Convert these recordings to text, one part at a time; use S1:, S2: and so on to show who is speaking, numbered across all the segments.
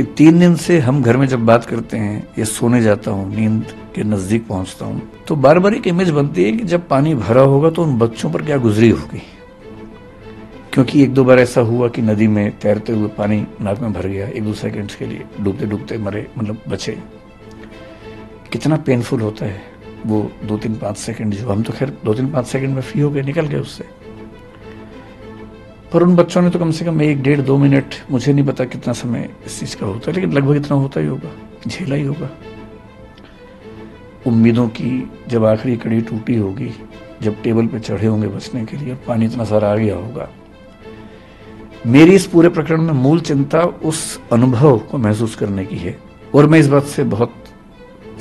S1: कि 3 दिन से हम घर में जब बात करते हैं या सोने जाता हूँ, नींद के नजदीक पहुंचता हूँ, तो बार बार एक इमेज बनती है कि जब पानी भरा होगा तो उन बच्चों पर क्या गुजरी होगी। क्योंकि 1-2 बार ऐसा हुआ कि नदी में तैरते हुए पानी नाक में भर गया, 1-2 सेकंड्स के लिए डूबते डूबते मरे, मतलब बचे। कितना पेनफुल होता है वो 2-3-5 सेकंड, जो हम तो खैर 2-3-5 सेकंड में फ्री हो गए, निकल गए उससे। पर उन बच्चों ने तो कम से कम 1-1.5-2 मिनट, मुझे नहीं पता कितना समय इस चीज का होता है, लेकिन लगभग इतना होता ही होगा, झेला ही होगा। उम्मीदों की जब आखिरी कड़ी टूटी होगी, जब टेबल पे चढ़े होंगे बचने के लिए और पानी इतना सारा आ गया होगा। मेरी इस पूरे प्रकरण में मूल चिंता उस अनुभव को महसूस करने की है, और मैं इस बात से बहुत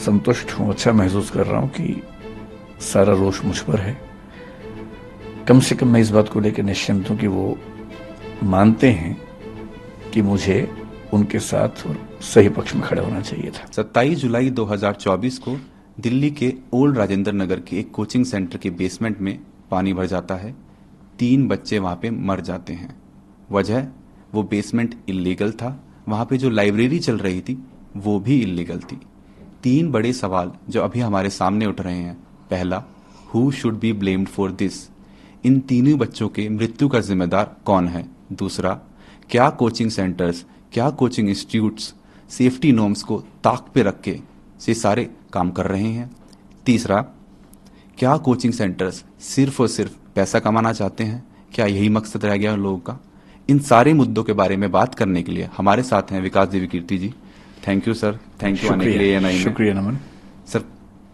S1: संतुष्ट हूं, अच्छा महसूस कर रहा हूं कि सारा रोष मुझ पर है। कम से कम मैं इस बात को लेकर निश्चिंत हूं कि वो मानते हैं कि मुझे उनके साथ और सही पक्ष में खड़ा होना चाहिए था।
S2: 27 जुलाई 2024 को दिल्ली के ओल्ड राजेंद्र नगर के एक कोचिंग सेंटर के बेसमेंट में पानी भर जाता है। 3 बच्चे वहां पे मर जाते हैं। वजह, वो बेसमेंट इल्लीगल था। वहां पे जो लाइब्रेरी चल रही थी वो भी इल्लीगल थी। 3 बड़े सवाल जो अभी हमारे सामने उठ रहे हैं। पहला, who should be blamed for this? इन तीनों बच्चों के मृत्यु का जिम्मेदार कौन है? दूसरा, क्या कोचिंग सेंटर्स, क्या कोचिंग इंस्टीट्यूट्स सेफ्टी नॉर्म्स को ताक पे रख के से सारे काम कर रहे हैं? तीसरा, क्या कोचिंग सेंटर्स सिर्फ और सिर्फ पैसा कमाना चाहते हैं? क्या यही मकसद रह गया लोगों का? इन सारे मुद्दों के बारे में बात करने के लिए हमारे साथ हैं Vikas Devi Kirti ji. Thank you sir, thank you आने के लिए।
S1: शुक्रिया नमन।
S2: सर,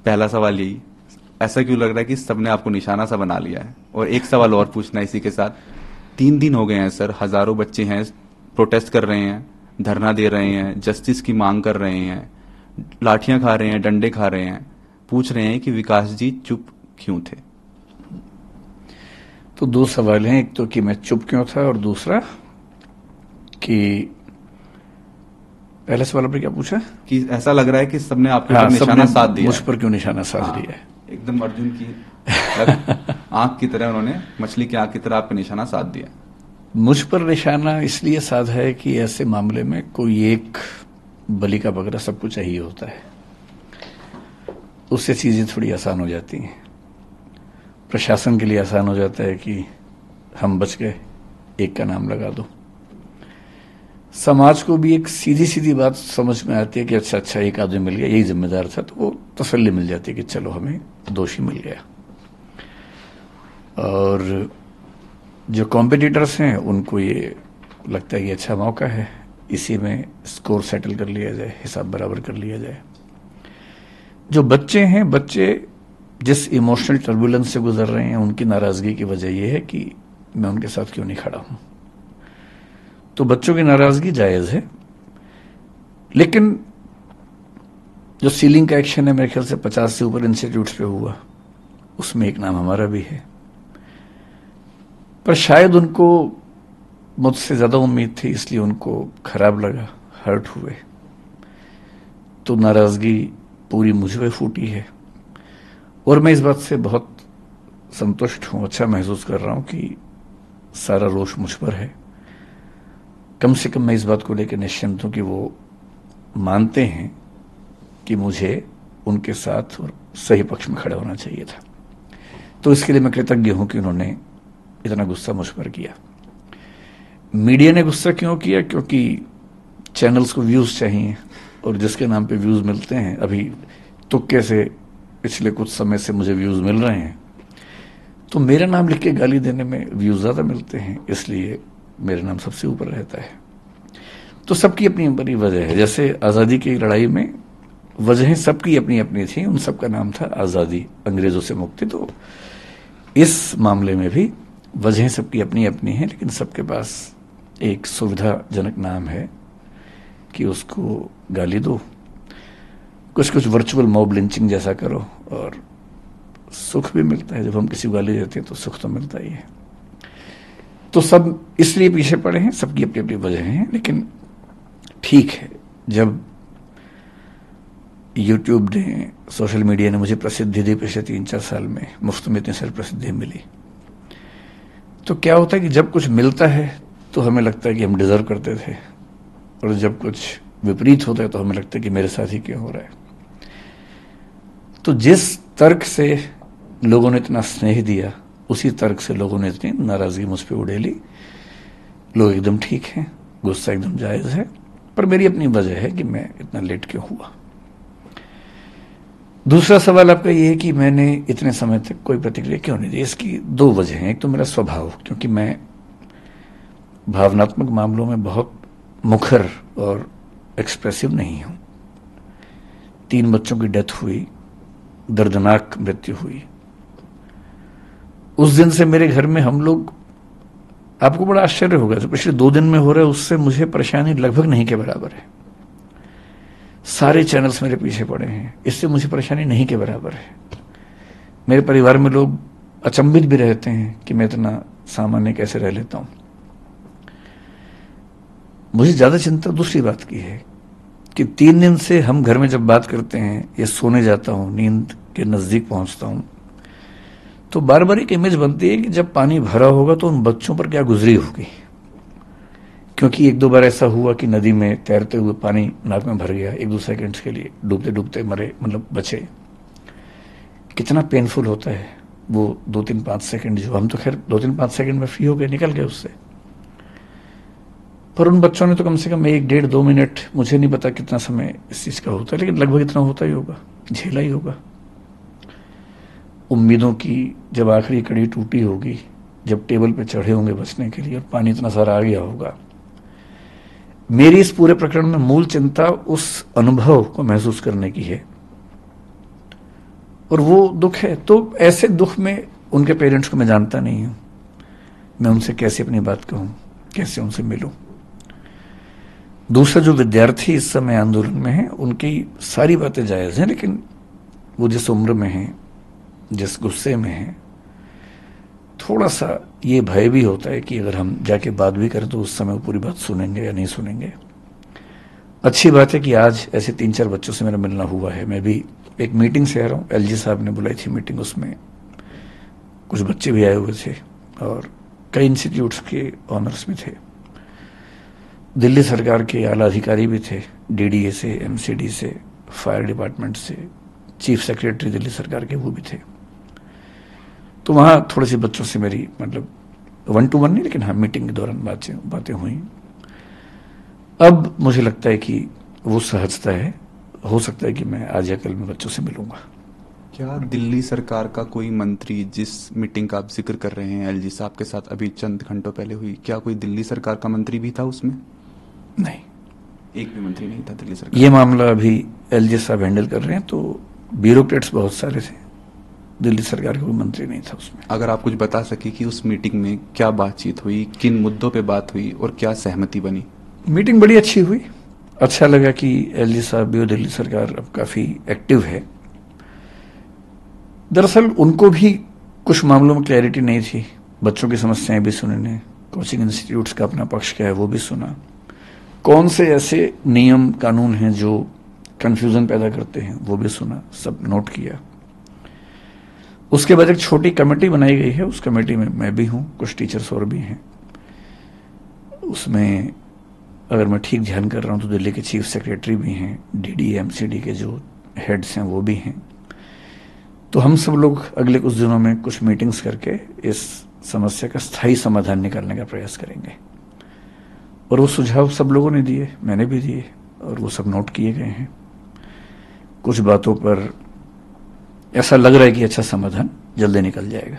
S2: पहला सवाल यही, ऐसा क्यों लग रहा है कि सबने आपको निशाना सा बना लिया है? और एक सवाल और पूछना है इसी के साथ। 3 दिन हो गए हैं सर, हजारों बच्चे हैं, प्रोटेस्ट कर रहे हैं, धरना दे रहे हैं, जस्टिस की मांग कर रहे हैं, लाठियां खा रहे हैं, डंडे खा रहे हैं, पूछ रहे हैं कि विकास जी चुप क्यों थे?
S1: तो 2 सवाल हैं, एक तो कि मैं चुप क्यों था, और दूसरा कि पहले सवाल आपने क्या पूछा
S2: कि ऐसा लग रहा है कि सबने आपके ऊपर निशाना साध दिया,
S1: मुझ पर क्यों निशाना साध दिया है?
S2: एकदम अर्जुन की आंख की तरह उन्होंने, मछली की आंख की तरह आप पे निशाना साध दिया।
S1: मुझ पर निशाना इसलिए साधा है कि ऐसे मामले में कोई एक बलि का बकरा सबको चाहिए होता है, उससे चीजें थोड़ी आसान हो जाती हैं। प्रशासन के लिए आसान हो जाता है कि हम बच गए, एक का नाम लगा दो। समाज को भी एक सीधी सीधी बात समझ में आती है कि अच्छा एक आदमी मिल गया, यही जिम्मेदार था, तो वो तसल्ली मिल जाती है कि चलो हमें दोषी मिल गया। और जो कॉम्पिटिटर्स हैं उनको ये लगता है कि अच्छा मौका है, इसी में स्कोर सेटल कर लिया जाए, हिसाब बराबर कर लिया जाए। जो बच्चे हैं, बच्चे जिस इमोशनल टर्बुलेंस से गुजर रहे हैं, उनकी नाराजगी की वजह यह है कि मैं उनके साथ क्यों नहीं खड़ा हूं। तो बच्चों की नाराजगी जायज है, लेकिन जो सीलिंग का एक्शन है, मेरे ख्याल से 50 से ऊपर इंस्टीट्यूट्स पे हुआ, उसमें एक नाम हमारा भी है। पर शायद उनको मुझसे ज्यादा उम्मीद थी, इसलिए उनको खराब लगा, हर्ट हुए, तो नाराजगी पूरी मुझ पे फूटी है। और मैं इस बात से बहुत संतुष्ट हूं, अच्छा महसूस कर रहा हूं कि सारा रोष मुझ पर है। कम से कम मैं इस बात को लेकर निश्चिंत हूं कि वो मानते हैं कि मुझे उनके साथ और सही पक्ष में खड़ा होना चाहिए था। तो इसके लिए मैं कृतज्ञ हूं कि उन्होंने इतना गुस्सा मुझ पर किया। मीडिया ने गुस्सा क्यों किया? क्योंकि चैनल्स को व्यूज चाहिए, और जिसके नाम पे व्यूज मिलते हैं, अभी तुक्के से पिछले कुछ समय से मुझे व्यूज मिल रहे हैं, तो मेरा नाम लिख के गाली देने में व्यूज ज्यादा मिलते हैं, इसलिए मेरा नाम सबसे ऊपर रहता है। तो सबकी अपनी अपनी वजह है। जैसे आजादी की लड़ाई में वजहें सबकी अपनी अपनी थी, उन सबका नाम था आजादी, अंग्रेजों से मुक्ति। तो इस मामले में भी वजहें सबकी अपनी अपनी हैं, लेकिन सबके पास एक सुविधाजनक नाम है कि उसको गाली दो, कुछ कुछ वर्चुअल मॉब लिंचिंग जैसा करो, और सुख भी मिलता है। जब हम किसी को गाली देते हैं तो सुख तो मिलता ही है। तो सब इसलिए पीछे पड़े हैं, सबकी अपनी अपनी वजह हैं। लेकिन ठीक है, जब यूट्यूब ने, सोशल मीडिया ने मुझे प्रसिद्धि दी पिछले 3-4 साल में, मुफ्त में इतनी सारी प्रसिद्धि मिली, तो क्या होता है कि जब कुछ मिलता है तो हमें लगता है कि हम डिजर्व करते थे, और जब कुछ विपरीत होता है तो हमें लगता है कि मेरे साथ ही क्यों हो रहा है। तो जिस तर्क से लोगों ने इतना स्नेह दिया, उसी तर्क से लोगों ने इतनी नाराजगी मुझ पर उड़ेली। लोग एकदम ठीक हैं, गुस्सा एकदम जायज है, पर मेरी अपनी वजह है कि मैं इतना लेट क्यों हुआ। दूसरा सवाल आपका यह है कि मैंने इतने समय तक कोई प्रतिक्रिया क्यों नहीं दी। इसकी दो वजह हैं। एक तो मेरा स्वभाव, क्योंकि मैं भावनात्मक मामलों में बहुत मुखर और एक्सप्रेसिव नहीं हूं। 3 बच्चों की डेथ हुई, दर्दनाक मृत्यु हुई। उस दिन से मेरे घर में हम लोग, आपको बड़ा आश्चर्य होगा, जो पिछले 2 दिन में हो रहा है उससे मुझे परेशानी लगभग नहीं के बराबर है। सारे चैनल्स मेरे पीछे पड़े हैं, इससे मुझे परेशानी नहीं के बराबर है। मेरे परिवार में लोग अचंभित भी रहते हैं कि मैं इतना सामान्य कैसे रह लेता हूं। मुझे ज्यादा चिंता दूसरी बात की है कि 3 दिन से हम घर में जब बात करते हैं या सोने जाता हूं, नींद के नजदीक पहुंचता हूं, तो बार बार एक इमेज बनती है कि जब पानी भरा होगा तो उन बच्चों पर क्या गुजरी होगी। क्योंकि 1-2 बार ऐसा हुआ कि नदी में तैरते हुए पानी नाक में भर गया, 1-2 सेकंड्स के लिए डूबते डूबते मरे, मतलब बचे। कितना पेनफुल होता है वो 2-3-5 सेकंड, जो हम तो खैर 2-3-5 सेकंड में फ्री हो गए, निकल गए उससे। पर उन बच्चों ने तो कम से कम 1-1.5-2 मिनट, मुझे नहीं पता कितना समय इस चीज का होता है, लेकिन लगभग इतना होता ही होगा, झेला ही होगा। उम्मीदों की जब आखिरी कड़ी टूटी होगी, जब टेबल पे चढ़े होंगे बचने के लिए और पानी इतना सारा आ गया होगा। मेरी इस पूरे प्रकरण में मूल चिंता उस अनुभव को महसूस करने की है, और वो दुख है। तो ऐसे दुख में उनके पेरेंट्स को मैं जानता नहीं हूं, मैं उनसे कैसे अपनी बात कहूं, कैसे उनसे मिलूं। दूसरा, जो विद्यार्थी इस समय आंदोलन में हैं, उनकी सारी बातें जायज हैं, लेकिन वो जिस उम्र में हैं, जिस गुस्से में हैं, थोड़ा सा ये भय भी होता है कि अगर हम जाके बात भी करें तो उस समय वो पूरी बात सुनेंगे या नहीं सुनेंगे। अच्छी बात है कि आज ऐसे 3-4 बच्चों से मेरा मिलना हुआ है। मैं भी एक मीटिंग से आ रहा हूँ, एलजी साहब ने बुलाई थी मीटिंग, उसमें कुछ बच्चे भी आए हुए थे और कई इंस्टीट्यूट्स के ऑनर्स भी थे। दिल्ली सरकार के आला अधिकारी भी थे, डीडीए से, एमसीडी से, फायर डिपार्टमेंट से, चीफ सेक्रेटरी दिल्ली सरकार के वो भी थे। तो वहां थोड़े से बच्चों से मेरी, मतलब 1-to-1 नहीं, लेकिन हाँ मीटिंग के दौरान बातें हुई। अब मुझे लगता है कि वो सहजता है, हो सकता है कि मैं आज या कल में बच्चों से मिलूंगा।
S2: क्या दिल्ली सरकार का कोई मंत्री, जिस मीटिंग का आप जिक्र कर रहे हैं एलजी साहब के साथ अभी चंद घंटों पहले हुई, क्या कोई दिल्ली सरकार का मंत्री भी था उसमें?
S1: नहीं,
S2: एक भी मंत्री नहीं था दिल्ली सरकार।
S1: ये मामला अभी एलजी साहब हैंडल कर रहे हैं, तो ब्यूरोक्रेट्स बहुत सारे थे, दिल्ली सरकार का कोई मंत्री नहीं था उसमें।
S2: अगर आप कुछ बता सके कि उस मीटिंग में क्या बातचीत हुई, किन मुद्दों पे बात हुई और क्या सहमति बनी?
S1: मीटिंग बड़ी अच्छी हुई। अच्छा लगा कि एलजी साहब भी और दिल्ली सरकार अब काफी एक्टिव है। दरअसल उनको भी कुछ मामलों में क्लैरिटी नहीं थी, बच्चों की समस्याएं भी सुनने, कोचिंग इंस्टीट्यूट्स का अपना पक्ष क्या है वो भी सुना, कौन से ऐसे नियम कानून हैं जो कंफ्यूजन पैदा करते हैं वो भी सुना, सब नोट किया। उसके बाद एक छोटी कमेटी बनाई गई है, उस कमेटी में मैं भी हूं, कुछ टीचर्स और भी हैं। उसमें अगर मैं ठीक ध्यान कर रहा हूं तो दिल्ली के चीफ सेक्रेटरी भी हैं, डीडीए एमसीडी के जो हेड्स हैं वो भी हैं। तो हम सब लोग अगले कुछ दिनों में कुछ मीटिंग्स करके इस समस्या का स्थायी समाधान निकालने का प्रयास करेंगे। और वो सुझाव सब लोगों ने दिए, मैंने भी दिए, और वो सब नोट किए गए हैं। कुछ बातों पर ऐसा लग रहा है कि अच्छा समाधान जल्दी निकल जाएगा।